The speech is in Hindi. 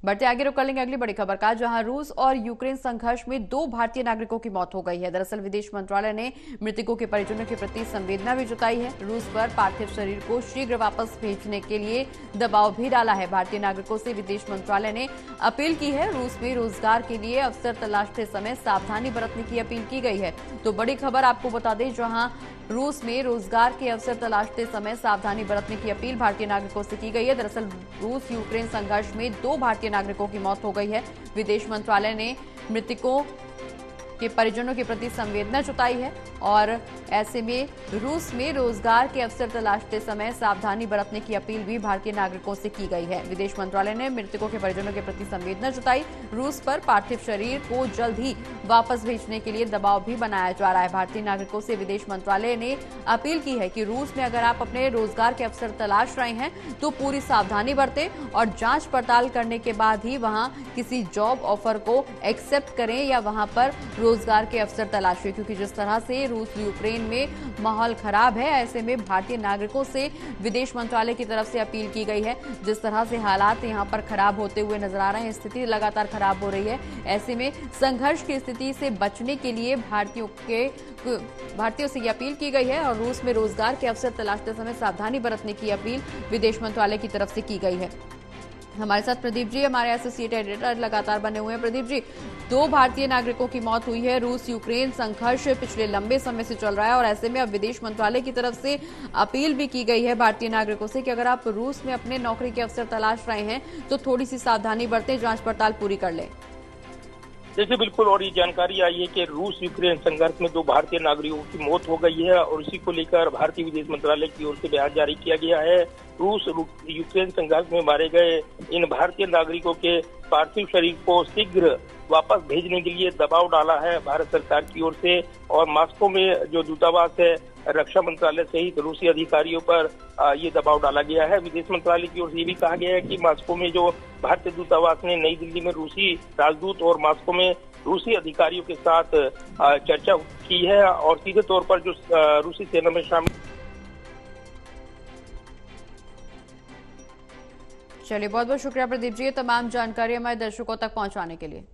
बढ़ते आगे रुक कर लेंगे अगली बड़ी खबर का, जहां रूस और यूक्रेन संघर्ष में 2 भारतीय नागरिकों की मौत हो गई है। दरअसल विदेश मंत्रालय ने मृतकों के परिजनों के प्रति संवेदना भी जताई है। रूस पर पार्थिव शरीर को शीघ्र वापस भेजने के लिए दबाव भी डाला है। भारतीय नागरिकों से विदेश मंत्रालय ने अपील की है। रूस में रोजगार के लिए अवसर तलाशते समय सावधानी बरतने की अपील की गई है। तो बड़ी खबर आपको बता दें, जहां रूस में रोजगार के अवसर तलाशते समय सावधानी बरतने की अपील भारतीय नागरिकों से की गई है। दरअसल रूस यूक्रेन संघर्ष में 2 भारतीय नागरिकों की मौत हो गई है। विदेश मंत्रालय ने मृतकों के परिजनों के प्रति संवेदना जताई है और ऐसे में रूस में रोजगार के अवसर तलाशते समय सावधानी बरतने की अपील भी भारतीय नागरिकों से की गई है। विदेश मंत्रालय ने मृतकों के परिजनों के प्रति संवेदना जताई। रूस पर पार्थिव शरीर को जल्द ही वापस भेजने के लिए दबाव भी बनाया जा रहा है। भारतीय नागरिकों से विदेश मंत्रालय ने अपील की है कि रूस में अगर आप अपने रोजगार के अवसर तलाश रहे हैं तो पूरी सावधानी बरतें और जांच पड़ताल करने के बाद ही वहां किसी जॉब ऑफर को एक्सेप्ट करें या वहां पर रोजगार के अवसर तलाशें, क्योंकि जिस तरह से रूस यूक्रेन में माहौल खराब है, ऐसे में भारतीय नागरिकों से विदेश मंत्रालय की तरफ से अपील की गई है। जिस तरह से हालात यहां पर खराब होते हुए नजर आ रहे हैं, स्थिति लगातार खराब हो रही है, ऐसे में संघर्ष की स्थिति से बचने के लिए भारतीयों से ये अपील की गई है और रूस में रोजगार के अवसर तलाशते समय सावधानी बरतने की अपील विदेश मंत्रालय की तरफ से की गई है। हमारे साथ प्रदीप जी, हमारे एसोसिएट एडिटर लगातार बने हुए हैं। प्रदीप जी, 2 भारतीय नागरिकों की मौत हुई है। रूस यूक्रेन संघर्ष पिछले लंबे समय से चल रहा है और ऐसे में अब विदेश मंत्रालय की तरफ से अपील भी की गई है भारतीय नागरिकों से कि अगर आप रूस में अपने नौकरी के अवसर तलाश रहे हैं तो थोड़ी सी सावधानी बरतें, जांच पड़ताल पूरी कर लें। जैसे बिल्कुल, और ये जानकारी आई है कि रूस यूक्रेन संघर्ष में 2 भारतीय नागरिकों की मौत हो गई है और इसी को लेकर भारतीय विदेश मंत्रालय की ओर से बयान जारी किया गया है। रूस यूक्रेन संघर्ष में मारे गए इन भारतीय नागरिकों के पार्थिव शरीर को शीघ्र वापस भेजने के लिए दबाव डाला है भारत सरकार की ओर से और मॉस्को में जो दूतावास है, रक्षा मंत्रालय सहित रूसी अधिकारियों पर ये दबाव डाला गया है। विदेश मंत्रालय की ओर से ये भी कहा गया है कि मॉस्को में जो भारतीय दूतावास ने नई दिल्ली में रूसी राजदूत और मॉस्को में रूसी अधिकारियों के साथ चर्चा की है और सीधे तौर पर जो रूसी सेना में शामिल। चलिए, बहुत बहुत शुक्रिया प्रदीप जी, ये तमाम जानकारी हमारे दर्शकों तक पहुंचाने के लिए।